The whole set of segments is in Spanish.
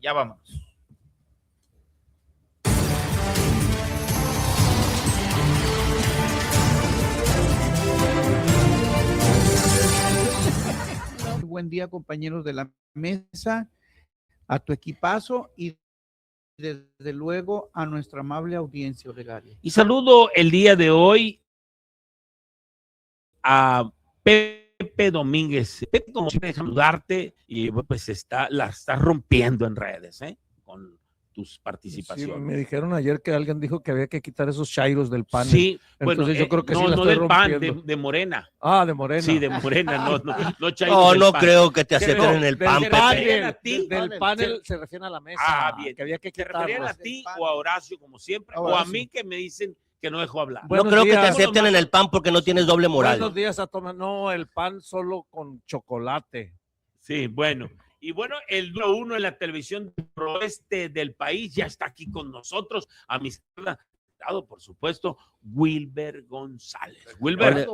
Ya vamos. Buen día, compañeros de la mesa, a tu equipazo y desde luego a nuestra amable audiencia, Olegario. Y saludo el día de hoy a Pepe Domínguez. Pepe, como siempre, saludarte y pues la estás rompiendo en redes, con tus participaciones. Sí, me dijeron ayer que alguien dijo que había que quitar esos chairos del panel. Sí, entonces bueno, yo creo que no, sí la no estoy del PAN, rompiendo. de Morena. Ah, de Morena. Sí, de Morena, no chairos No, del no PAN. creo que te acepten en el PAN, del Pepe. panel, a ti. Del panel se refieren a la mesa. Ah, bien. Que había que ¿Te referían quitarlo. a ti o a Horacio, como siempre? O a mí, que me dicen que no dejo hablar. No creo que te acepten en el PAN porque no tienes doble moral. Buenos días a todos. No, el pan solo con chocolate. Sí, bueno. Y bueno, el número uno en la televisión del oeste del país ya está aquí con nosotros. A mi izquierda, por supuesto, Wilber González. Wilber,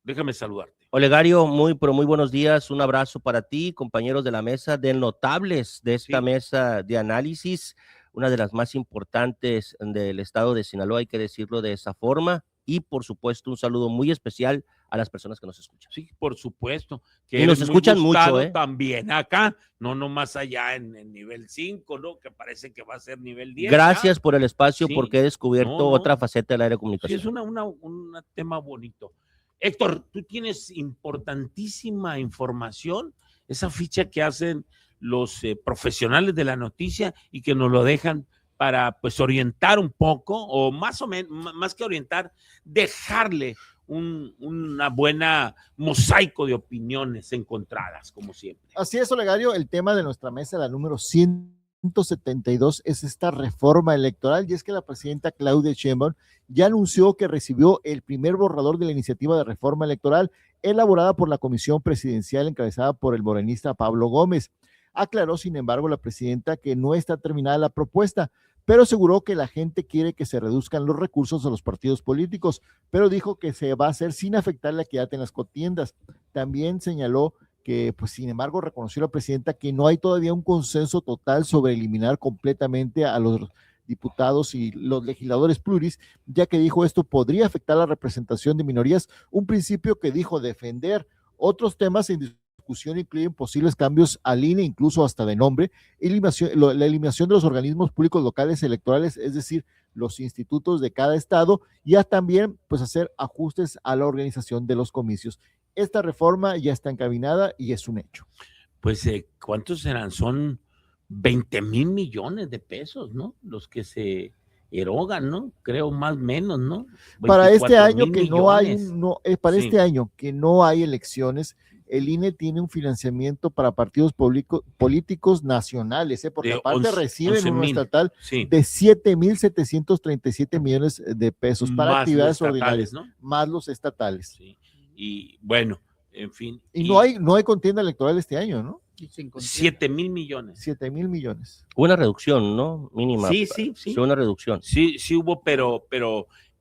déjame saludarte. Olegario, pero muy buenos días. Un abrazo para ti, compañeros de la mesa, de notables de esta mesa de análisis, una de las más importantes del estado de Sinaloa, hay que decirlo de esa forma. Y por supuesto, un saludo muy especial a las personas que nos escuchan. Sí, por supuesto. Que y nos escuchan mucho, también acá, no más allá en nivel 5, ¿no? Que parece que va a ser nivel 10. Gracias por el espacio, porque he descubierto otra faceta del área de comunicación. Sí, es un tema bonito. Héctor, tú tienes importantísima información, esa ficha que hacen los profesionales de la noticia y que nos lo dejan para pues orientar un poco, o más o menos, más que orientar, dejarle una buena mosaico de opiniones encontradas, como siempre. Así es, Olegario, el tema de nuestra mesa, la número 172, es esta reforma electoral, y es que la presidenta Claudia Sheinbaum ya anunció que recibió el primer borrador de la iniciativa de reforma electoral elaborada por la Comisión Presidencial encabezada por el morenista Pablo Gómez. Aclaró, sin embargo, la presidenta que no está terminada la propuesta, pero aseguró que la gente quiere que se reduzcan los recursos de los partidos políticos, pero dijo que se va a hacer sin afectar la equidad en las contiendas. También señaló que, pues, sin embargo, reconoció la presidenta que no hay todavía un consenso total sobre eliminar completamente a los diputados y los legisladores pluris, ya que dijo esto podría afectar la representación de minorías, un principio que dijo defender. Otros temas en discusión incluyen posibles cambios al INE, incluso hasta de nombre, la eliminación de los organismos públicos locales electorales, es decir, los institutos de cada estado, y ya también pues hacer ajustes a la organización de los comicios. Esta reforma ya está encaminada y es un hecho. Pues, ¿cuántos serán? Son 20,000 millones de pesos, ¿no? Los que se erogan, ¿no? Creo más o menos, ¿no? Para este año que millones. este año que no hay elecciones, el INE tiene un financiamiento para partidos políticos nacionales, porque aparte reciben un estatal de 7,737 millones de pesos para más actividades ordinarias, ¿no? más los estatales. Sí. Y bueno, en fin. Y no hay contienda electoral este año, ¿no? 7,000 millones. 7,000 millones. Una reducción, ¿no? Mínima. Sí. Una reducción. Sí hubo, pero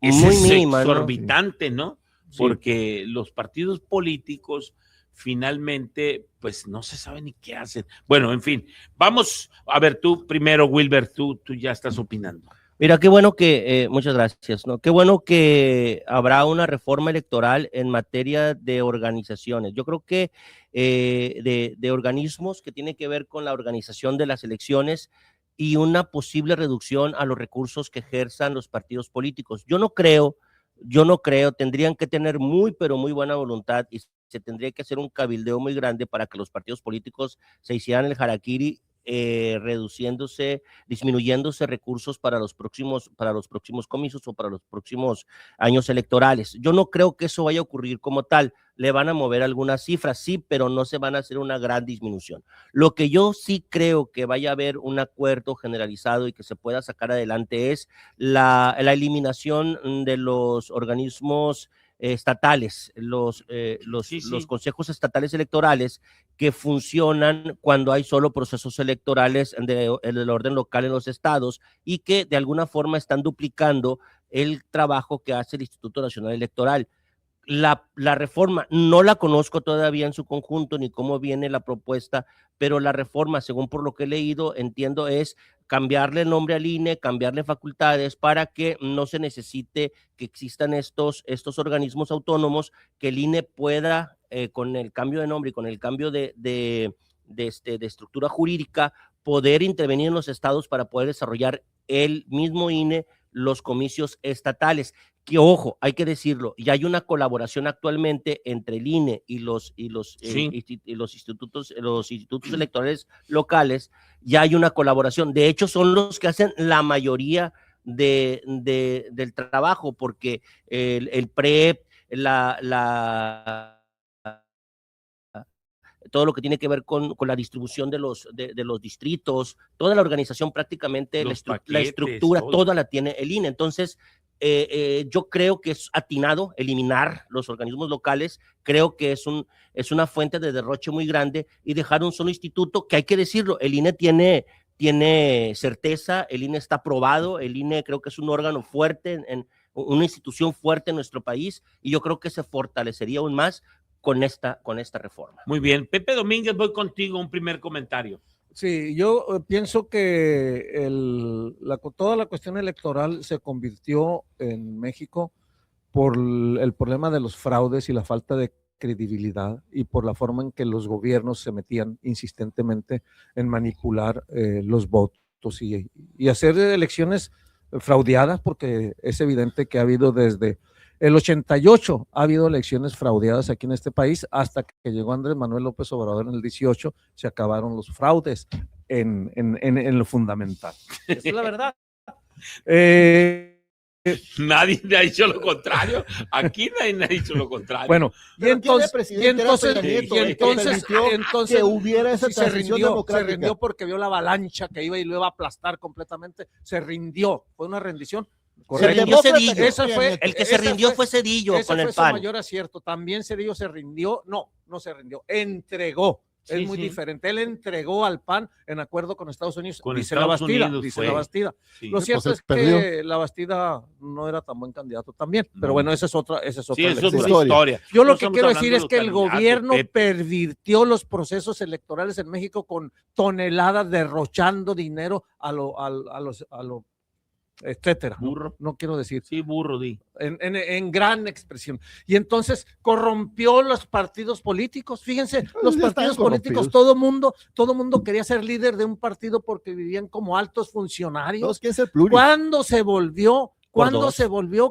es muy mínima, exorbitante, ¿no? Sí. Porque los partidos políticos finalmente, pues no se sabe ni qué hacen. Bueno, en fin, vamos a ver, tú primero, Wilber, tú ya estás opinando. Mira, qué bueno que, muchas gracias, ¿no? Qué bueno que habrá una reforma electoral en materia de organizaciones. Yo creo que de organismos que tienen que ver con la organización de las elecciones y una posible reducción a los recursos que ejerzan los partidos políticos. Yo no creo, tendrían que tener pero muy buena voluntad y se tendría que hacer un cabildeo muy grande para que los partidos políticos se hicieran el harakiri, disminuyéndose recursos para los próximos comicios o para los próximos años electorales. Yo no creo que eso vaya a ocurrir como tal. Le van a mover algunas cifras, sí, pero no se van a hacer una gran disminución. Lo que yo sí creo que vaya a haber un acuerdo generalizado y que se pueda sacar adelante es la eliminación de los organismos estatales, los consejos estatales electorales que funcionan cuando hay solo procesos electorales del orden local en los estados y que de alguna forma están duplicando el trabajo que hace el Instituto Nacional Electoral. la reforma no la conozco todavía en su conjunto ni cómo viene la propuesta, pero la reforma, según por lo que he leído, entiendo es cambiarle el nombre al INE, cambiarle facultades para que no se necesite que existan estos organismos autónomos, que el INE pueda, con el cambio de nombre y con el cambio de estructura jurídica, poder intervenir en los estados para poder desarrollar el mismo INE los comicios estatales. Que ojo, hay que decirlo, ya hay una colaboración actualmente entre el INE y los institutos electorales locales, ya hay una colaboración. De hecho, son los que hacen la mayoría del trabajo, porque el PREP, todo lo que tiene que ver con la distribución de los distritos, toda la organización prácticamente, la estructura, toda la tiene el INE. Entonces, yo creo que es atinado eliminar los organismos locales, creo que es una fuente de derroche muy grande y dejar un solo instituto que, hay que decirlo, el INE tiene certeza, el INE está aprobado, el INE creo que es un órgano fuerte, una institución fuerte en nuestro país, y yo creo que se fortalecería aún más con esta reforma. Muy bien. Pepe Domínguez, voy contigo, un primer comentario. Sí, yo pienso que toda la cuestión electoral se convirtió en México por el problema de los fraudes y la falta de credibilidad, y por la forma en que los gobiernos se metían insistentemente en manipular los votos y hacer elecciones fraudeadas, porque es evidente que ha habido desde el 88 ha habido elecciones fraudeadas aquí en este país, hasta que llegó Andrés Manuel López Obrador en el 18, se acabaron los fraudes en lo fundamental. Esa es la verdad. Nadie ha dicho lo contrario. Aquí nadie ha dicho lo contrario. Bueno, y entonces que hubiera esa sí, transición democrática. se rindió porque vio la avalancha que iba y lo iba a aplastar completamente. Se rindió, fue una rendición. Se rindió Cedillo. El que se rindió fue Cedillo con el PAN. Ese fue su mayor acierto. También Cedillo se rindió. No se rindió. Entregó. Sí, es muy diferente. Él entregó al PAN en acuerdo con Estados Unidos. Dice la Bastida. Sí. Lo cierto es que la Bastida no era tan buen candidato también. Pero bueno, esa es otra historia. Yo lo que quiero decir es que el gobierno pervirtió los procesos electorales en México con toneladas, derrochando dinero a lo etcétera. Burro. No quiero decir. Sí, burro, di. En gran expresión. Y entonces corrompió los partidos políticos. Fíjense, los partidos políticos, todo mundo quería ser líder de un partido porque vivían como altos funcionarios. ¿Cuándo se volvió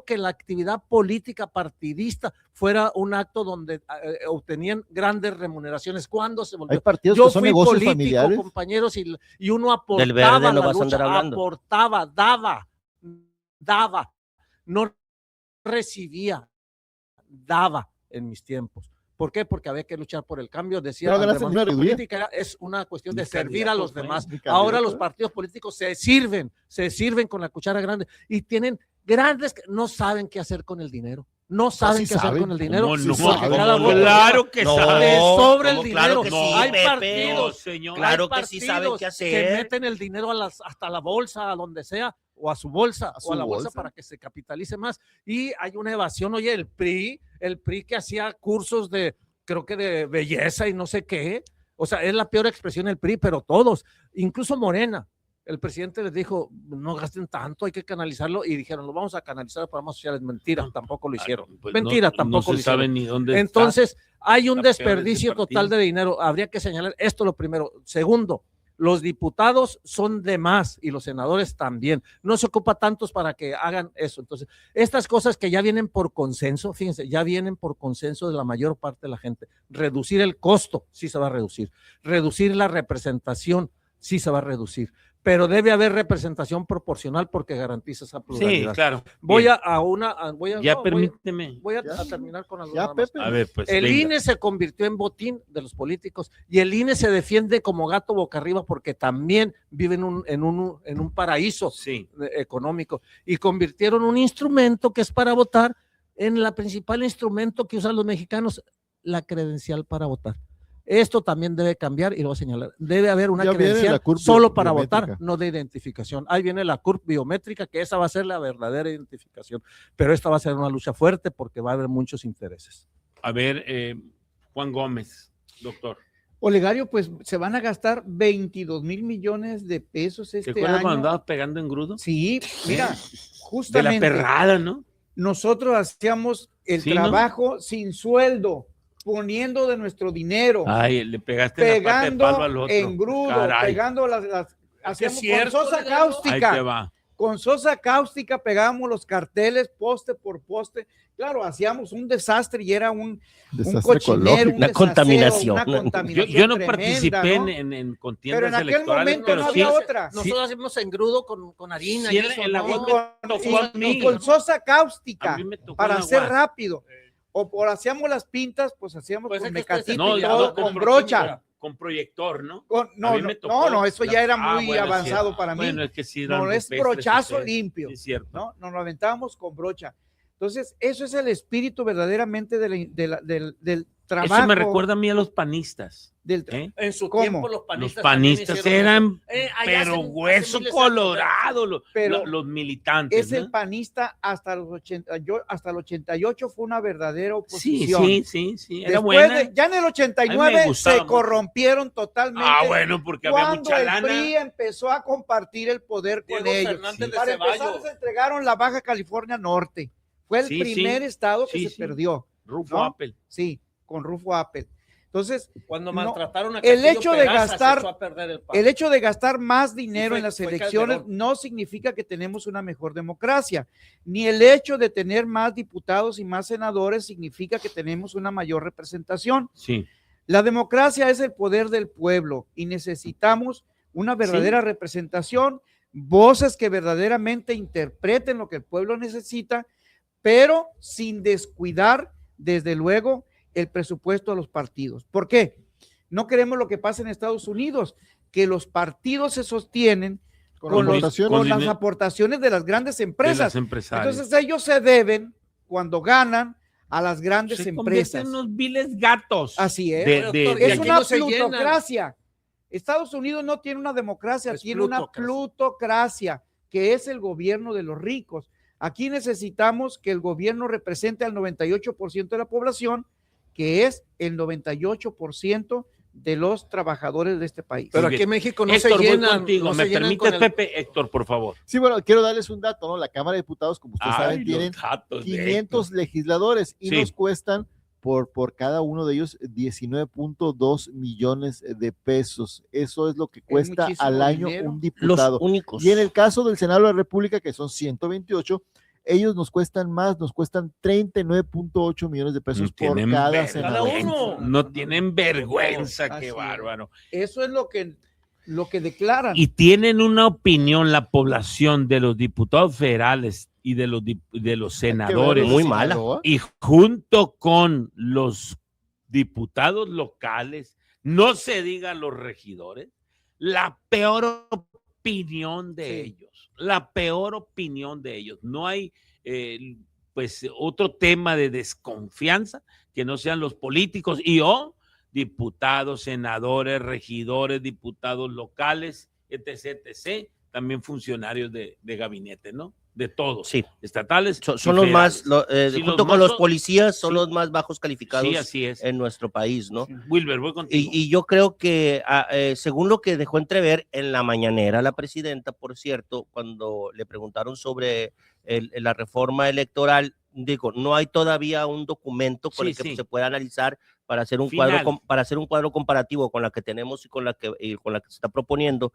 que la actividad política partidista fuera un acto donde obtenían grandes remuneraciones? ¿Cuándo se volvió? Hay partidos Yo que son fui negocios político, familiares, compañeros, y uno aportaba Del verde no la vas a andar lucha, hablando. aportaba, daba, no recibía, daba en mis tiempos. ¿Por qué? Porque había que luchar por el cambio. Decía, la política es una cuestión de servir a los demás. Ahora los partidos políticos se sirven con la cuchara grande y tienen grandes, no saben qué hacer con el dinero. No saben qué hacer con el dinero. Claro que saben. Sobre el dinero. Claro que sí, hay Pepe, partidos, señor. Claro que sí saben qué hacer. que meten el dinero hasta la bolsa, a donde sea, o a su bolsa, o a la bolsa para que se capitalice más. Y hay una evasión. Oye, el PRI que hacía cursos creo que de belleza y no sé qué. O sea, es la peor expresión el PRI, pero todos, incluso Morena. El presidente les dijo, no gasten tanto, hay que canalizarlo, y dijeron, lo vamos a canalizar a programas sociales. Mentira, tampoco lo hicieron. Mentira, tampoco lo hicieron. Ni dónde Entonces, hay un desperdicio total de dinero. Habría que señalar esto, lo primero. Segundo, los diputados son de más y los senadores también. No se ocupa tantos para que hagan eso. Entonces, estas cosas que ya vienen por consenso, fíjense, ya vienen por consenso de la mayor parte de la gente. Reducir el costo, sí se va a reducir. Reducir la representación, sí se va a reducir. Pero debe haber representación proporcional porque garantiza esa pluralidad. Sí, claro. Voy a terminar con algo. A ver, pues. El INE se convirtió en botín de los políticos y el INE se defiende como gato boca arriba porque también vive en un paraíso económico, y convirtieron un instrumento que es para votar en la principal instrumento que usan los mexicanos, la credencial para votar. Esto también debe cambiar y lo voy a señalar. Debe haber una Ya viene credencial la CURP solo para votar, biométrica. no de identificación. Ahí viene la CURP biométrica, que esa va a ser la verdadera identificación. Pero esta va a ser una lucha fuerte porque va a haber muchos intereses. A ver, Juan Gómez, doctor. Olegario, pues se van a gastar 22 mil millones de pesos ¿Te este acuerdas cuando año. andabas pegando en grudo? Sí, mira, De la justamente perrada, ¿no? nosotros hacíamos el Sí, ¿no? trabajo sin sueldo, poniendo de nuestro dinero, Ay, le pegaste en la pata de pegando palo al otro. en grudo, Caray. pegando hacíamos cierto, con sosa Olegario. Ahí te cáustica. va. Con sosa cáustica pegábamos los carteles poste por poste. Claro, hacíamos un desastre y era un Desastre cochinero, ecológico. un Una desaseo, contaminación. una Yo contaminación no tremenda, participé ¿no? en contiendas Pero en aquel electorales, momento pero no sí, había otra. Nosotros hacemos engrudo con harina. Sí, y en eso, la ¿no? web me tocó a mí. Y con sosa A cáustica mí me tocó para en la hacer UAS. rápido. O por hacíamos las pintas, pues hacíamos Pues con es que ustedes mecatito No, y ya todo, no, con pro- brocha. Con proyector, ¿no? Con- A no, mí no, me tocó no, eso ya era muy bueno, avanzado sí. para mí. Bueno, es que sí eran No es rupestres brochazo ustedes. limpio, Sí, es cierto. ¿no? Nos lo aventábamos con brocha. Entonces, eso es el espíritu verdaderamente del trabajo. Eso me recuerda a mí a los panistas. Del ¿eh? En su ¿Cómo? tiempo los Los panistas, panistas también hicieron eran, eso. Allá pero hace hueso miles de años, colorado, Pero los militantes. es el ¿no? panista hasta los 80, hasta el 88 fue una verdadera Sí, oposición. sí, era Después buena. ya en el A mí 89 me gustaba se mucho. corrompieron totalmente. Ah, bueno, porque había Cuando mucha el lana. PRI empezó a compartir el poder con Diego ellos. Fernández de Para empezar, Ceballos. se entregaron la Baja California Norte. Fue el Sí, primer sí. estado que Sí, se sí. perdió. Rufo ¿no? Apple. Sí, con Rufo Apple. Entonces, Cuando No, maltrataron a el Castillo hecho de Peraza, gastar- se echó a perder el PAN. el hecho de gastar más dinero fue- en las fue elecciones Calderón. no significa que tenemos una mejor democracia, ni el hecho de tener más diputados y más senadores significa que tenemos una mayor representación. Sí. La democracia es el poder del pueblo y necesitamos una verdadera representación, voces que verdaderamente interpreten lo que el pueblo necesita, pero sin descuidar, desde luego, el presupuesto a los partidos. ¿Por qué? No queremos lo que pasa en Estados Unidos, que los partidos se sostienen con, las los- votaciones. con Con las dinero. aportaciones de las grandes De empresas. las empresarias. Entonces ellos se deben, cuando ganan, a las grandes se empresas. convierten en unos viles gatos. Así es. Doctor, y Es aquí una no se llenan. plutocracia. Estados Unidos no tiene una democracia, Es tiene una plutocracia, que es el gobierno de los ricos. Aquí necesitamos que el gobierno represente al 98% de la población, que es el 98% de los trabajadores de este país. Pero Muy aquí bien. en México no Héctor, se voy llenan. contigo. no ¿Me se llenan permites, con el- Pepe? Héctor, por favor. Sí, bueno, quiero darles un dato, ¿no? La Cámara de Diputados, como ustedes Ay, saben, los tienen datos de 500 Héctor. legisladores y Sí. nos cuestan por cada uno de ellos 19.2 millones de pesos. Eso es lo que cuesta muchísimo al año dinero. un Los diputado. únicos. Y en el caso del Senado de la República, que son 128, ellos nos cuestan más, nos cuestan 39.8 millones de pesos No por tienen cada vergüenza. senador. uno. No tienen vergüenza, Así qué es. bárbaro. Eso es lo que declaran. Y tienen una opinión la población de los diputados federales y de los senadores. Muy mala. Sinaloa. Y junto con los diputados locales, no se diga los regidores, la peor opinión de Sí. ellos, la peor opinión de ellos. No hay, pues, otro tema de desconfianza que no sean los políticos y diputados, senadores, regidores, diputados locales, etc., etc., también funcionarios de gabinete, ¿no? De todos, Sí. estatales. Son y los más, federales. Sí, junto los con más los policías, son sí. los más bajos calificados Sí, así es. en nuestro país, ¿no? Wilber, voy contigo. Y yo creo que, según lo que dejó entrever en la mañanera la presidenta, por cierto, cuando le preguntaron sobre la reforma electoral, digo, no hay todavía un documento con Sí, el que sí. se pueda analizar para hacer un Final. cuadro comparativo con la que tenemos y con la que se está proponiendo.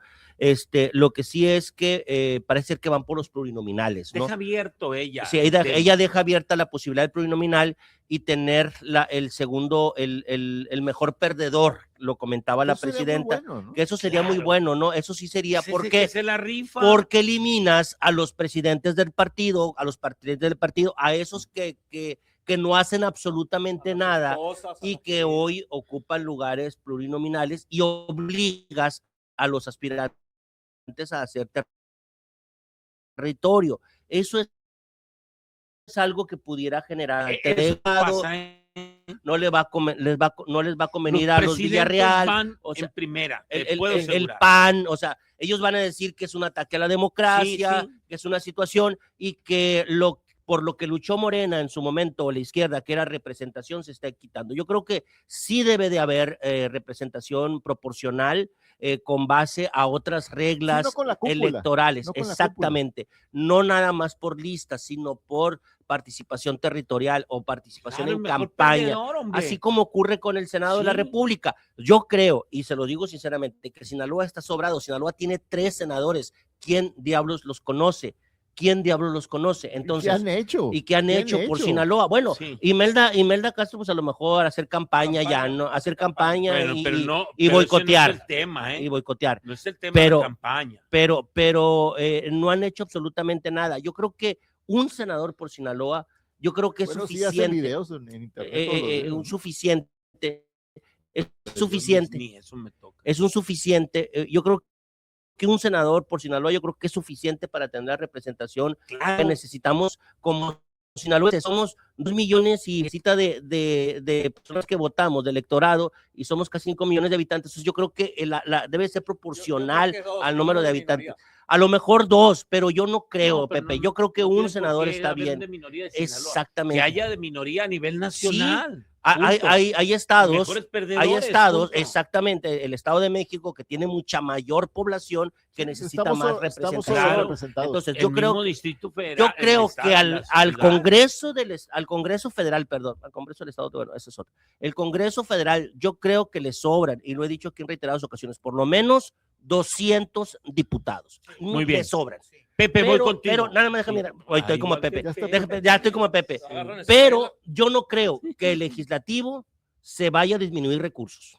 Lo que sí es que parece ser que van por los plurinominales, ¿no? Deja abierto ella. Sí, el tema. ella deja abierta la posibilidad del plurinominal y tener el segundo, el mejor perdedor, lo comentaba la Eso sería muy presidenta, bueno, ¿no? que eso sería muy Claro. bueno, ¿no? Eso sí sería, Ese ¿por que qué? se la rifa. Porque eliminas a los presidentes del partido, a los presidentes del partido, a esos que no hacen absolutamente nada y que hoy ocupan lugares plurinominales y obligas a los aspirantes a hacer territorio. Eso es algo que pudiera generar Eso alterado. pasa no les va a convenir Los a los presidentes Villarreal, van o sea, en primera, te el puedo asegurar. PAN, o sea, ellos van a decir que es un ataque a la democracia, Sí, sí. que es una situación y que por lo que luchó Morena en su momento, o la izquierda, que era representación, se está quitando. Yo creo que sí debe de haber representación proporcional con base a otras reglas no con la cúpula, electorales, no con la exactamente, no nada más por listas, sino por participación territorial o participación Claro, el en mejor campaña, perdedor, hombre. así como ocurre con el Senado de la Sí. República. Yo creo, y se lo digo sinceramente, que Sinaloa está sobrado. Sinaloa tiene 3 senadores. ¿Quién diablos los conoce? ¿Quién diablos los conoce? Entonces, ¿qué han hecho? ¿y qué han hecho por Sinaloa? Bueno, Sí. Imelda Castro, pues a lo mejor hacer campaña ya, ¿no? Hacer campaña Bueno, y, pero y- no, y pero boicotear. ese no es el tema, Y boicotear. No es el tema Pero- de la campaña. Pero no han hecho absolutamente nada. Yo creo que un senador por Sinaloa, yo creo que es Bueno, sí suficiente. hacen videos en internet todos los días, ¿no? Suficiente. Es Pero yo suficiente. Ni eso me toca. Es un suficiente. Yo creo que un senador por Sinaloa, yo creo que es suficiente para tener la representación que necesitamos como sinaloenses. Somos 2 millones y necesita de personas que votamos, de electorado, y somos casi 5 millones de habitantes. Entonces yo creo que debe ser proporcional al número de habitantes. A lo mejor 2, pero yo no creo, No, pero Pepe. no- yo creo que no un tiene por senador qué está haber bien. de minoría de Sinaloa. Exactamente. Que haya de minoría a nivel nacional. Punto. Hay estados, Mejores perdedores, hay estados, punto. exactamente, el Estado de México que tiene mucha mayor población que necesita Estamos más estamos representación. sobrerepresentados. Entonces, El yo creo, mismo Distrito Federal, yo el creo estado, que la al ciudad. Congreso Federal, perdón, al Congreso del Estado, bueno, eso es otro. El Congreso Federal, yo creo que le sobran, y lo he dicho aquí en reiteradas ocasiones, por lo menos 200 diputados. Muy bien. Le sobran. Pepe, voy contigo. Pero nada más déjame mirar. Hoy estoy como igual que Pepe. ya está Déjame, ya estoy como Pepe. Pero yo no creo que el legislativo se vaya a disminuir recursos.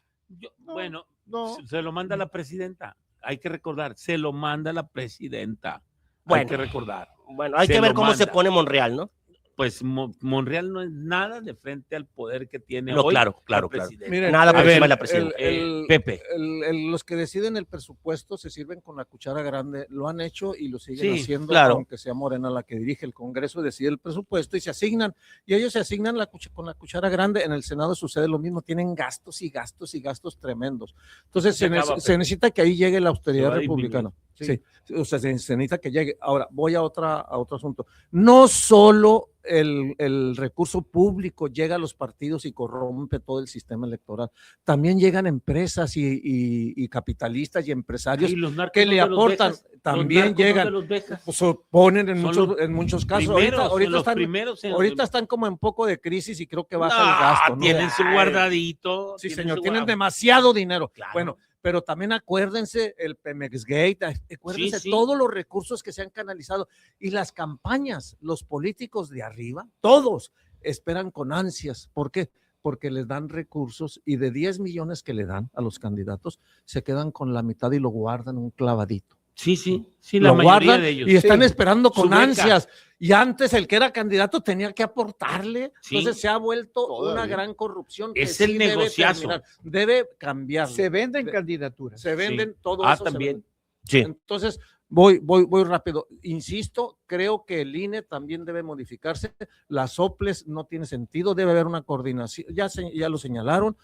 Bueno, No. se lo manda la presidenta. Hay que recordar, se lo manda la presidenta. Hay Bueno. que recordar. Bueno, hay Se que ver lo cómo se manda. pone Monreal, ¿no? Pues Monreal no es nada de frente al poder que tiene No, hoy claro, la claro. presidenta. Miren, Nada por por encima ver, de la presidenta. Pepe. Los que deciden el presupuesto se sirven con la cuchara grande, lo han hecho y lo siguen Sí, haciendo, claro. aunque sea Morena la que dirige el Congreso, decide el presupuesto y se asignan, y ellos se asignan con la cuchara grande. En el Senado sucede lo mismo, tienen gastos y gastos y gastos tremendos. Entonces Se acaba, se necesita que ahí llegue la Se austeridad va a republicana. disminuir. Sí, o sea, se necesita que llegue. Ahora, voy a otro asunto. No solo el recurso público llega a los partidos y corrompe todo el sistema electoral, también llegan empresas y capitalistas y empresarios Y los narcos, que le ¿dónde los aportan, dejas? Los también narcos, llegan, ¿dónde los dejas? pues, ponen en Son en muchos casos. Primeros, Ahorita son los están, primeros en- ahorita están como en poco de crisis y creo que baja No, el gasto, ¿no? tienen su Ay, guardadito. Sí, tienen señor, su tienen guardado. demasiado dinero. Claro. Bueno, pero también acuérdense el Pemex Gate, acuérdense Sí, sí. todos los recursos que se han canalizado y las campañas, los políticos de arriba, todos esperan con ansias. ¿Por qué? Porque les dan recursos y de 10 millones que le dan a los candidatos, se quedan con la mitad y lo guardan un clavadito. Sí, la Lo mayoría guardan de ellos. y están Sí. esperando Su con beca. ansias. Y antes el que era candidato tenía que aportarle. Sí. Entonces se ha vuelto Todavía. una gran corrupción. Que Es el debe negociazo. terminar, debe cambiar. Se venden De- candidaturas. Se venden todo Ah, eso. se también. vende. Sí. Entonces, voy rápido. Insisto, creo que el INE también debe modificarse. Las soples no tiene sentido, debe haber una coordinación. Ya lo señalaron.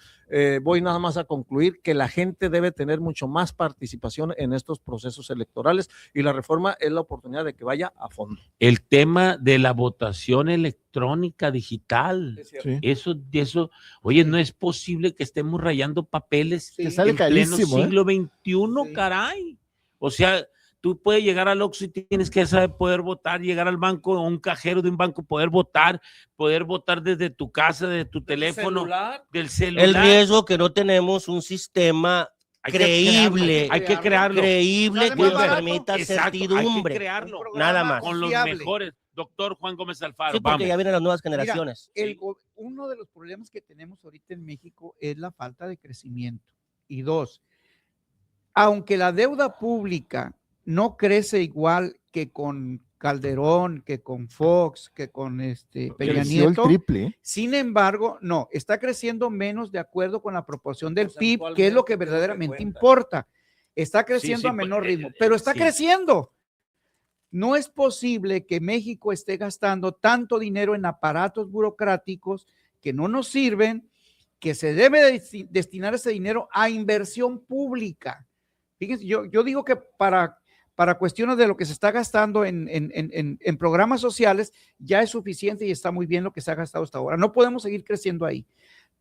Voy nada más a concluir que la gente debe tener mucho más participación en estos procesos electorales y la reforma es la oportunidad de que vaya a fondo. El tema de la votación electrónica digital. Sí. Eso, oye, no es posible que estemos rayando papeles Sí. Te sale en pleno carísimo, ¿eh? siglo XXI, Sí. caray. O sea, tú puedes llegar al Oxxo y tienes que saber poder votar, llegar al banco o un cajero de un banco, poder votar desde tu casa, desde tu teléfono, del celular. El riesgo que no tenemos un sistema Hay que creíble, hay que crearlo. creíble Sale que más barato. permita Exacto, hay que certidumbre. crearlo. Nada más. Con los Fiable. mejores. Doctor Juan Gómez Alfaro, Sí, porque vamos. ya vienen las nuevas generaciones. Uno de los problemas que tenemos ahorita en México es la falta de crecimiento. Y 2, aunque la deuda pública no crece igual que con Calderón, que con Fox, que con Peña Creció el Nieto, triple, ¿eh? sin embargo, no, está creciendo menos de acuerdo con la proporción del PIB, que es lo que verdaderamente importa. Está creciendo Sí, a menor pues, ritmo, pero está sí. creciendo. No es posible que México esté gastando tanto dinero en aparatos burocráticos que no nos sirven, que se debe destinar ese dinero a inversión pública. Fíjense, yo digo que para cuestiones de lo que se está gastando en programas sociales, ya es suficiente y está muy bien lo que se ha gastado hasta ahora. No podemos seguir creciendo ahí,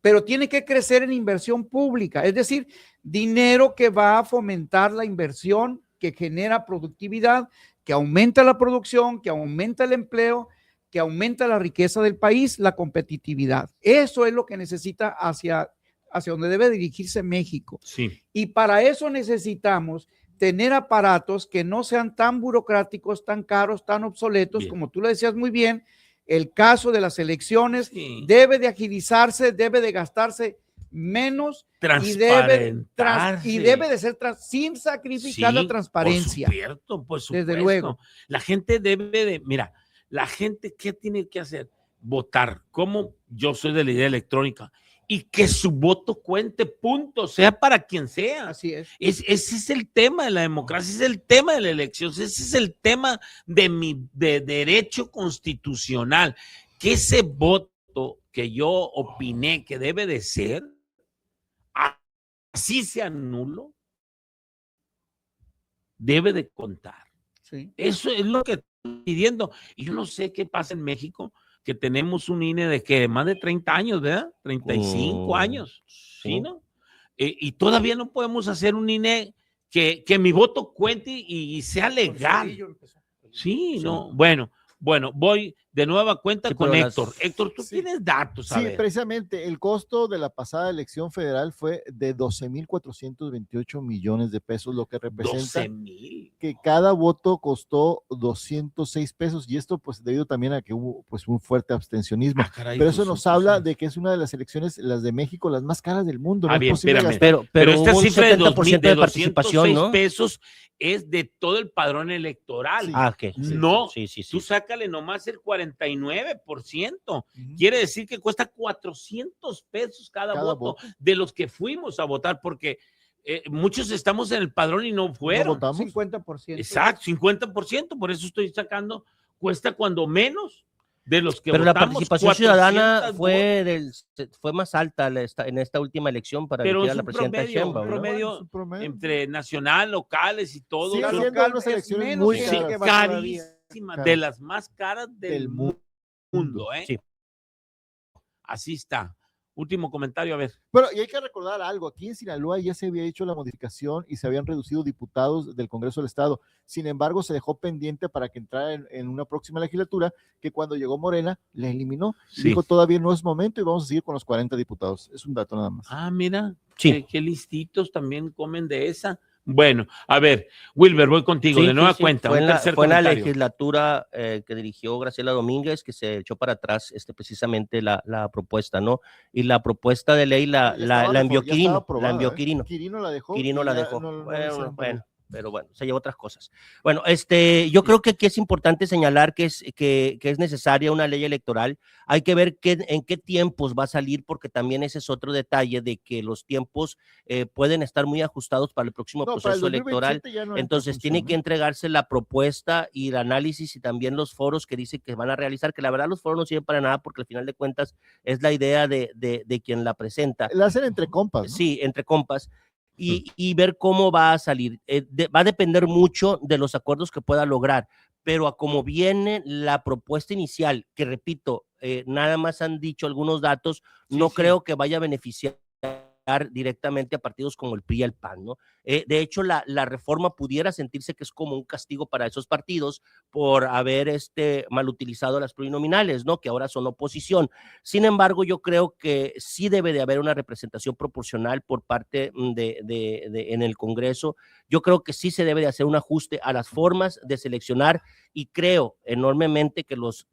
pero tiene que crecer en inversión pública, es decir, dinero que va a fomentar la inversión, que genera productividad, que aumenta la producción, que aumenta el empleo, que aumenta la riqueza del país, la competitividad. Eso es lo que necesita hacia donde debe dirigirse México. Sí. Y para eso necesitamos tener aparatos que no sean tan burocráticos, tan caros, tan obsoletos, Bien. como tú lo decías muy bien. El caso de las elecciones Sí. debe de agilizarse, debe de gastarse menos y debe de ser sin sacrificar la transparencia. Por supuesto. Desde luego. La gente debe de, mira, la gente, ¿qué tiene que hacer? Votar. Como yo soy de la idea electrónica y que su voto cuente, punto, sea para quien sea. Así es. Ese es el tema de la democracia, ese es el tema de la elección, ese es el tema de derecho constitucional, que ese voto que yo opiné que debe de ser, así sea nulo, debe de contar. Sí. Eso es lo que estoy pidiendo. Y yo no sé qué pasa en México, que tenemos un INE de que más de 30 años, ¿verdad? 35 años, ¿sí, no? Y todavía no podemos hacer un INE que mi voto cuente y sea legal. Sí, no, bueno, voy de nueva cuenta con Héctor. Héctor, tú tienes datos, Sí, precisamente, el costo de la pasada elección federal fue de 12,428 millones de pesos, lo que representa 12,000. que cada voto costó 206 pesos, y esto pues debido también a que hubo pues un fuerte abstencionismo. Caray, pero eso pues, nos habla de que es una de las elecciones, las de México, las más caras del mundo. Bien, espérame. Pero esta hubo un cifra de 70% de participación, 206 ¿no? pesos es de todo el padrón electoral. Sí. Ok. No, Sí. tú sácale nomás el 49%. Quiere decir que cuesta 400 pesos cada voto de los que fuimos a votar, porque muchos estamos en el padrón y no fueron. ¿No votamos? 50%. Exacto, 50%. Por eso estoy sacando, cuesta cuando menos de los que Pero votamos. la participación ciudadana 400 fue más alta en esta última elección para pero elegir a es la un presidenta promedio, Sheinbaum, ¿no? promedio Es un promedio. entre nacional, locales y todo. Sí, Pero siendo unas elecciones menos muy que- sí, caras. carísima, Caras. de las más caras del mundo, ¿eh? Sí. Así está. Último comentario, a ver. Bueno, y hay que recordar algo, aquí en Sinaloa ya se había hecho la modificación y se habían reducido diputados del Congreso del Estado. Sin embargo, se dejó pendiente para que entrara en una próxima legislatura, que cuando llegó Morena la eliminó. Sí. Dijo, todavía no es momento y vamos a seguir con los 40 diputados. Es un dato nada más. Ah, mira, Sí. qué listitos también comen de esa. Bueno, a ver, Wilber, voy contigo, de nueva cuenta. Fue un en la tercer fue en la comentario. legislatura que dirigió Graciela Domínguez que se echó para atrás precisamente la propuesta, ¿no? Y la propuesta de ley la envió Quirino. La envió Quirino. Quirino la dejó. Quirino y la ya dejó. no Bueno, hicieron valer. pero bueno, se llevó otras cosas. Bueno, yo creo que aquí es importante señalar que es necesaria una ley electoral. Hay que ver en qué tiempos va a salir, porque también ese es otro detalle de que los tiempos pueden estar muy ajustados para el próximo No, para el proceso electoral. 2027 ya no entra en Entonces función, tiene ¿no? que entregarse la propuesta y el análisis y también los foros que dice que van a realizar, que la verdad los foros no sirven para nada porque al final de cuentas es la idea de quien la presenta. La hacen entre compas, ¿no? Sí, entre compas. Y ver cómo va a salir. Va a depender mucho de los acuerdos que pueda lograr, pero a como viene la propuesta inicial, que repito, nada más han dicho algunos datos, no creo que vaya a beneficiar directamente a partidos como el PRI y el PAN, ¿no? De hecho, la reforma pudiera sentirse que es como un castigo para esos partidos por haber mal utilizado las plurinominales, ¿no? Que ahora son oposición. Sin embargo, yo creo que sí debe de haber una representación proporcional por parte en el Congreso. Yo creo que sí se debe de hacer un ajuste a las formas de seleccionar y creo enormemente que los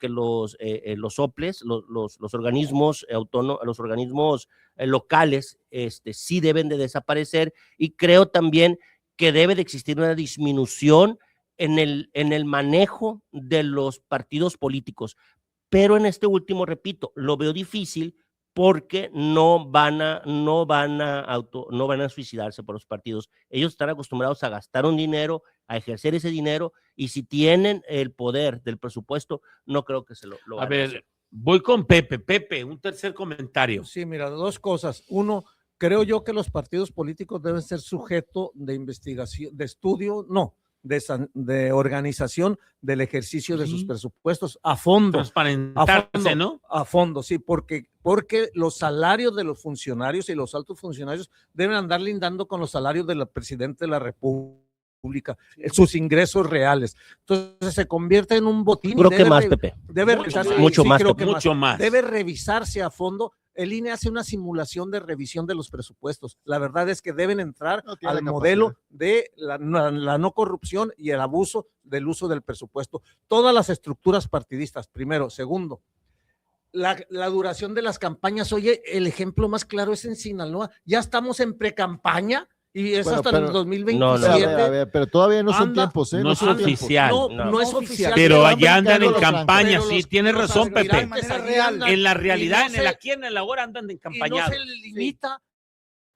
OPLES, los organismos autónomos, los organismos locales, sí deben de desaparecer, y creo también que debe de existir una disminución en el manejo de los partidos políticos, pero en este último, repito, lo veo difícil porque no van a suicidarse por los partidos. Ellos están acostumbrados a gastar un dinero, a ejercer ese dinero, y si tienen el poder del presupuesto, no creo que se lo van a hacer. Voy con Pepe. Pepe, un tercer comentario. Sí, mira, dos cosas. Uno, creo yo que los partidos políticos deben ser sujeto de investigación, de estudio, no, de organización del ejercicio de sus presupuestos a fondo. Transparentarse, ¿no? A fondo, sí, porque los salarios de los funcionarios y los altos funcionarios deben andar lindando con los salarios del presidente de la República, sus ingresos reales. Entonces se convierte en un botín. Creo que más, Pepe. Debe Mucho revisarse, más. Mucho sí, más, creo Pepe. que Mucho más. Debe revisarse a fondo. El INE hace una simulación de revisión de los presupuestos. La verdad es que deben entrar No tiene al la modelo capacidad. de la no corrupción y el abuso del uso del presupuesto. Todas las estructuras partidistas, primero. Segundo, la duración de las campañas. Oye, el ejemplo más claro es en Sinaloa. Ya estamos en pre-campaña y es Bueno, hasta pero- el 2027. No, no, A ver, pero todavía no son Anda, tiempos, ¿eh? no es son tiempos. oficial. No es oficial. Pero Están allá andan en brincando los campaña, blancos. sí, Pero tienes los razón, Pepe. aspirantes allí andan, En la y realidad, no en se- el aquí, en el ahora andan de y no encampañados. se limita,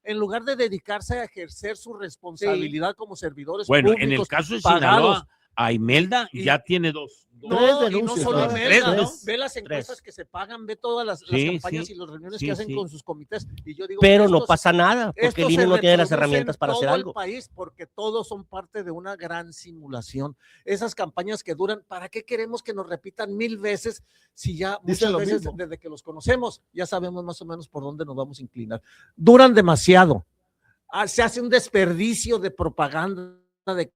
en lugar de dedicarse a ejercer su responsabilidad como servidores Bueno, públicos. en el caso de pagados. Sinaloa, a Imelda Y- ya tiene dos. Tres No, y no denuncias, solo ¿no? Imelda, Tres, ¿no? ¿no? Ve las encuestas Tres. que se pagan, ve todas las Sí, campañas sí. y las reuniones Sí, que hacen sí. con sus comités. Y yo digo, Pero no estos- pasa nada, porque estos el INE se no tiene las reproducen herramientas para hacer todo el algo. país, porque todos son parte de una gran simulación. Esas campañas que duran, ¿para qué queremos que nos repitan 1000 veces si ya Dicen muchas lo veces mismo. desde que los conocemos ya sabemos más o menos por dónde nos vamos a inclinar? Duran demasiado. Se hace un desperdicio de propaganda, de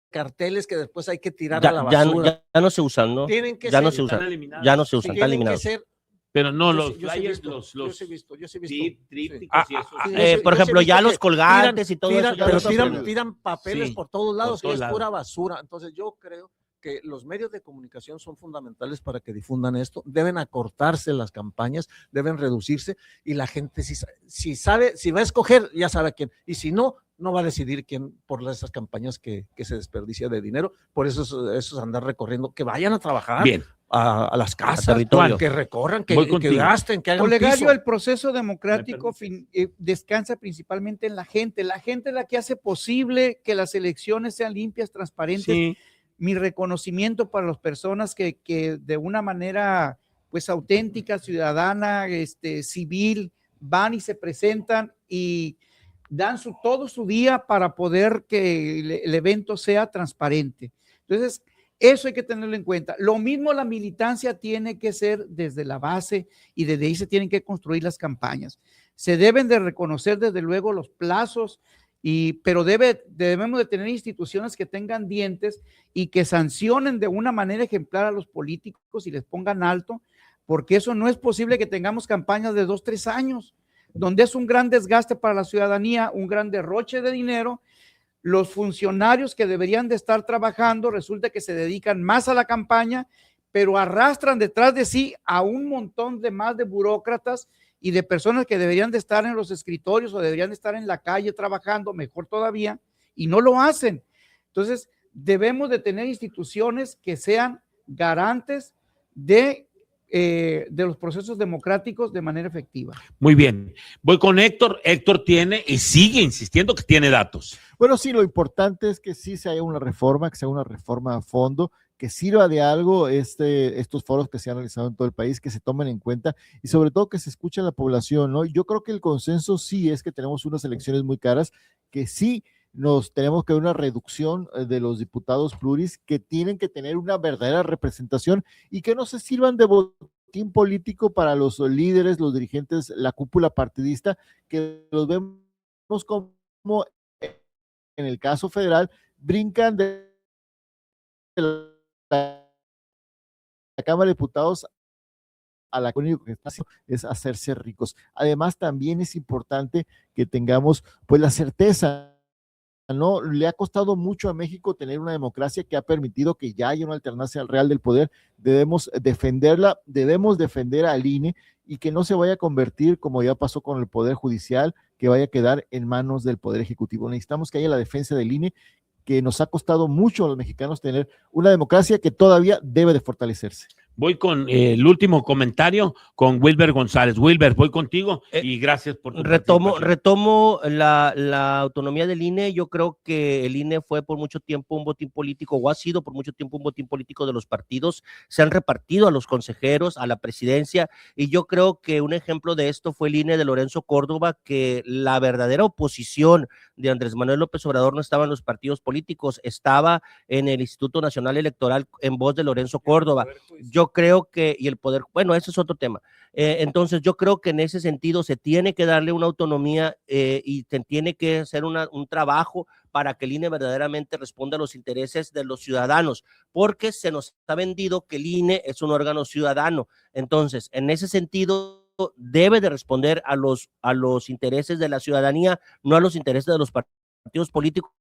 carteles que después hay que tirar a la basura. Ya no se usan, ¿no? Tienen que Ya no ser- se usan. Están eliminados. Ya no se usan, están tienen que eliminados. ser. Pero no, yo los sí- yo sí he flyers, visto, los yo sí he visto, yo sí he visto. trípticos Ah, y eso. Sí, sí. yo sí- por yo sí he ejemplo, ya visto los que colgantes y todo tiran, eso. ya pero no está tiran, prohibido. tiran papeles Sí, por todos lados, todos y es lados. pura basura. Entonces yo creo que los medios de comunicación son fundamentales para que difundan esto. Deben acortarse las campañas, deben reducirse, y la gente si sabe, si va a escoger, ya sabe a quién. Y si no, no va a decidir quién por esas campañas que se desperdicia de dinero. Por eso es andar recorriendo, que vayan a trabajar Bien, a las casas, territorio. que recorran, Voy que contigo. gasten, que hagan Olegario, piso. el proceso democrático permites? descansa principalmente en la gente. La gente es la que hace posible que las elecciones sean limpias, transparentes. sí. Mi reconocimiento para las personas que de una manera pues auténtica, ciudadana, civil, van y se presentan y dan todo su día para poder que el evento sea transparente. Entonces, eso hay que tenerlo en cuenta. Lo mismo la militancia tiene que ser desde la base, y desde ahí se tienen que construir las campañas. Se deben de reconocer desde luego los plazos, pero debemos de tener instituciones que tengan dientes y que sancionen de una manera ejemplar a los políticos y les pongan alto, porque eso no es posible que tengamos campañas de 2, 3 años, donde es un gran desgaste para la ciudadanía, un gran derroche de dinero. Los funcionarios que deberían de estar trabajando resulta que se dedican más a la campaña, pero arrastran detrás de sí a un montón de más de burócratas y de personas que deberían de estar en los escritorios o deberían de estar en la calle trabajando, mejor todavía, y no lo hacen. Entonces, debemos de tener instituciones que sean garantes de los procesos democráticos de manera efectiva. Muy bien. Voy con Héctor. Héctor tiene y sigue insistiendo que tiene datos. Bueno, sí, lo importante es que sí se haya una reforma, que sea una reforma a fondo, que sirva de algo estos foros que se han realizado en todo el país, que se tomen en cuenta y sobre todo que se escuche a la población, ¿no? Yo creo que el consenso sí es que tenemos unas elecciones muy caras, que sí nos tenemos que ver una reducción de los diputados pluris, que tienen que tener una verdadera representación y que no se sirvan de botín político para los líderes, los dirigentes, la cúpula partidista, que los vemos como en el caso federal brincan de la Cámara de Diputados a la único que está haciendo es hacerse ricos. Además, también es importante que tengamos pues la certeza, ¿no? Le ha costado mucho a México tener una democracia que ha permitido que ya haya una alternancia real del poder. Debemos defenderla, debemos defender al INE y que no se vaya a convertir, como ya pasó con el Poder Judicial, que vaya a quedar en manos del Poder Ejecutivo. Necesitamos que haya la defensa del INE, que nos ha costado mucho a los mexicanos tener una democracia que todavía debe de fortalecerse. Voy con el último comentario con Wilber González. Wilber, voy contigo y gracias por tu Retomo la autonomía del INE. Yo creo que el INE fue por mucho tiempo un botín político, o ha sido por mucho tiempo un botín político de los partidos. Se han repartido a los consejeros, a la presidencia, y yo creo que un ejemplo de esto fue el INE de Lorenzo Córdoba, que la verdadera oposición de Andrés Manuel López Obrador no estaba en los partidos políticos, estaba en el Instituto Nacional Electoral en voz de Lorenzo Córdoba. Yo creo que, y el poder, bueno, ese es otro tema. Entonces yo creo que en ese sentido se tiene que darle una autonomía y se tiene que hacer un trabajo para que el INE verdaderamente responda a los intereses de los ciudadanos, porque se nos ha vendido que el INE es un órgano ciudadano. Entonces, en ese sentido, debe de responder a los intereses de la ciudadanía, no a los intereses de los partidos políticos,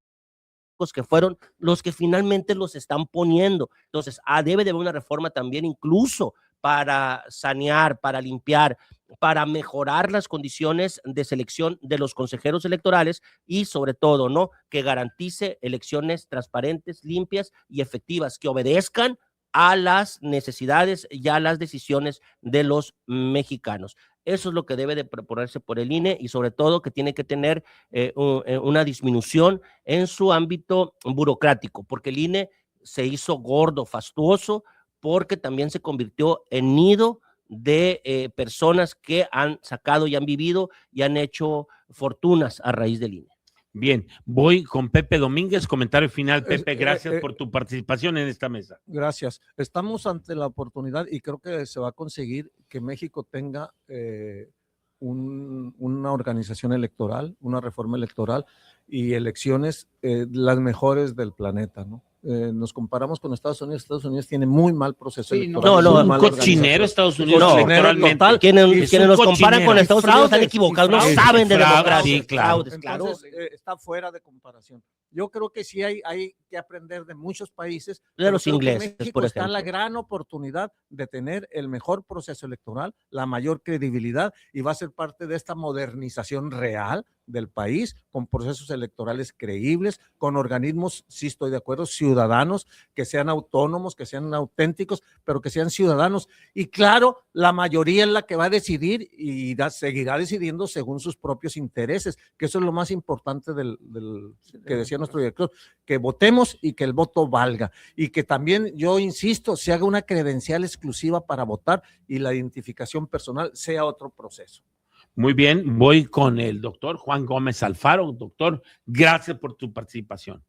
que fueron los que finalmente los están poniendo. Entonces, debe de haber una reforma también, incluso para sanear, para limpiar, para mejorar las condiciones de selección de los consejeros electorales y sobre todo, ¿no?, que garantice elecciones transparentes, limpias y efectivas, que obedezcan a las necesidades y a las decisiones de los mexicanos. Eso es lo que debe de proponerse por el INE y sobre todo que tiene que tener una disminución en su ámbito burocrático, porque el INE se hizo gordo, fastuoso, porque también se convirtió en nido de personas que han sacado y han vivido y han hecho fortunas a raíz del INE. Bien, voy con Pepe Domínguez, comentario final. Pepe, gracias por tu participación en esta mesa. Gracias. Estamos ante la oportunidad y creo que se va a conseguir que México tenga una organización electoral, una reforma electoral y elecciones las mejores del planeta, ¿no? Nos comparamos con Estados Unidos tiene muy mal proceso electoral. No, un cochinero Estados Unidos electoralmente. Total, quienes nos comparan con Estados Unidos están equivocados, no saben de democracia. Sí, claro. Entonces, está fuera de comparación. Yo creo que sí hay que aprender de muchos países. De los ingleses, México por está ejemplo. la gran oportunidad de tener el mejor proceso electoral, la mayor credibilidad, y va a ser parte de esta modernización real del país, con procesos electorales creíbles, con organismos, sí estoy de acuerdo, ciudadanos, que sean autónomos, que sean auténticos, pero que sean ciudadanos. Y claro, la mayoría es la que va a decidir y seguirá decidiendo según sus propios intereses, que eso es lo más importante del que decía nuestro director, que votemos y que el voto valga. Y que también, yo insisto, se haga una credencial exclusiva para votar y la identificación personal sea otro proceso. Muy bien, voy con el doctor Juan Gómez Alfaro. Doctor, gracias por tu participación.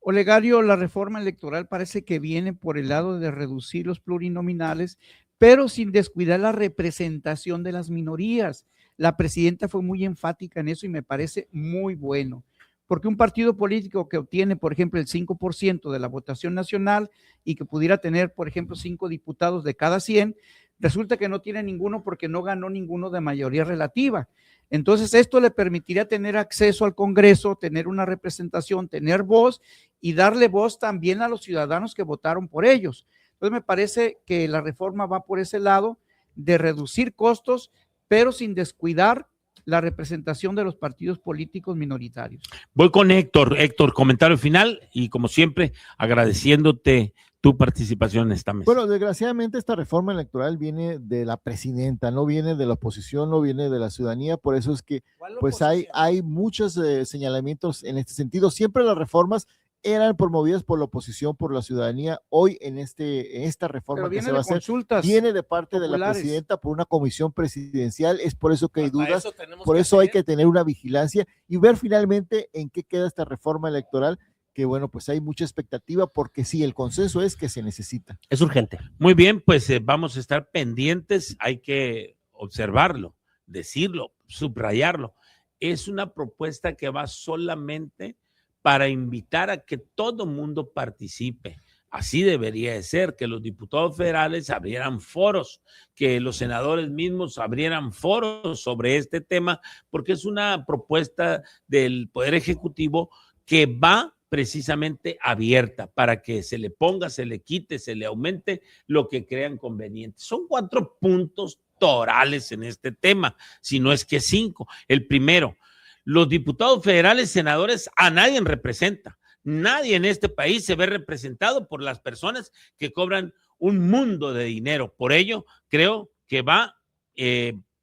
Olegario, la reforma electoral parece que viene por el lado de reducir los plurinominales, pero sin descuidar la representación de las minorías. La presidenta fue muy enfática en eso y me parece muy bueno, porque un partido político que obtiene, por ejemplo, el 5% de la votación nacional y que pudiera tener, por ejemplo, 5 diputados de cada 100, resulta que no tiene ninguno porque no ganó ninguno de mayoría relativa. Entonces, esto le permitiría tener acceso al Congreso, tener una representación, tener voz y darle voz también a los ciudadanos que votaron por ellos. Entonces, me parece que la reforma va por ese lado de reducir costos, pero sin descuidar la representación de los partidos políticos minoritarios. Voy con Héctor. Héctor, comentario final y como siempre, agradeciéndote tu participación en esta mesa. Bueno, desgraciadamente esta reforma electoral viene de la presidenta, no viene de la oposición, no viene de la ciudadanía, por eso es que pues hay muchos señalamientos en este sentido. Siempre las reformas eran promovidas por la oposición, por la ciudadanía. Hoy en esta reforma que se va a hacer, viene de parte de la presidenta por una comisión presidencial. Es por eso que hay dudas, por eso hay que tener una vigilancia y ver finalmente en qué queda esta reforma electoral, que bueno, pues hay mucha expectativa porque sí, el consenso es que se necesita. Es urgente. Muy bien, pues vamos a estar pendientes, hay que observarlo, decirlo, subrayarlo. Es una propuesta que va solamente para invitar a que todo mundo participe. Así debería de ser, que los diputados federales abrieran foros, que los senadores mismos abrieran foros sobre este tema, porque es una propuesta del Poder Ejecutivo que va precisamente abierta para que se le ponga, se le quite, se le aumente lo que crean conveniente. Son 4 puntos torales en este tema, si no es que 5. El primero, los diputados federales, senadores, a nadie representa. Nadie en este país se ve representado por las personas que cobran un mundo de dinero. Por ello, creo que va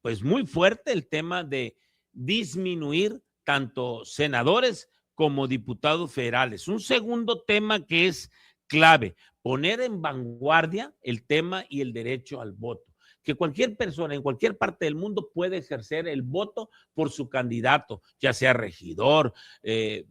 pues muy fuerte el tema de disminuir tanto senadores como diputados federales. Un segundo tema que es clave, poner en vanguardia el tema y el derecho al voto. Que cualquier persona en cualquier parte del mundo puede ejercer el voto por su candidato, ya sea regidor,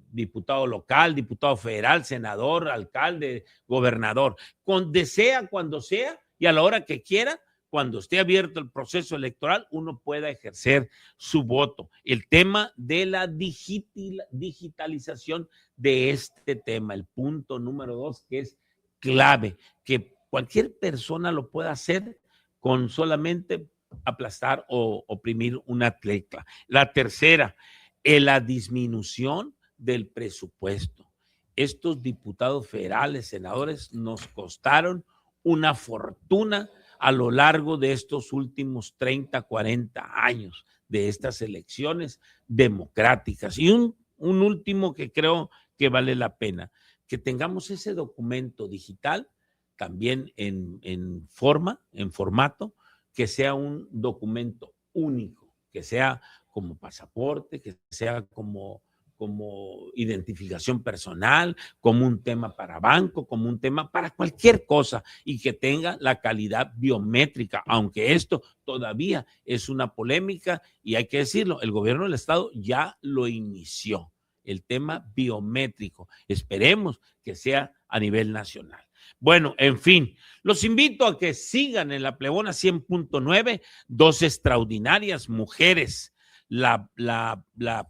diputado local, diputado federal, senador, alcalde, gobernador, donde sea, cuando sea y a la hora que quiera, cuando esté abierto el proceso electoral, uno pueda ejercer su voto. El tema de la digitalización de este tema, el punto número 2, que es clave, que cualquier persona lo pueda hacer con solamente aplastar o oprimir una tecla. La tercera, la disminución del presupuesto. Estos diputados federales, senadores, nos costaron una fortuna a lo largo de estos últimos 30, 40 años de estas elecciones democráticas. Y un último que creo que vale la pena, que tengamos ese documento digital también en formato, que sea un documento único, que sea como pasaporte, que sea como identificación personal, como un tema para banco, como un tema para cualquier cosa y que tenga la calidad biométrica, aunque esto todavía es una polémica y hay que decirlo, el gobierno del estado ya lo inició, el tema biométrico. Esperemos que sea a nivel nacional. Bueno, en fin, los invito a que sigan en la Plebona 100.9, dos extraordinarias mujeres, la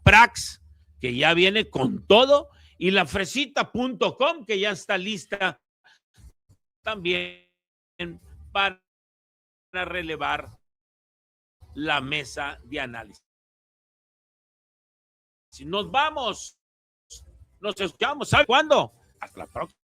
Prax, que ya viene con todo, y la fresita.com, que ya está lista también para relevar la mesa de análisis. Si nos vamos, nos escuchamos, ¿sabe cuándo? Hasta la próxima.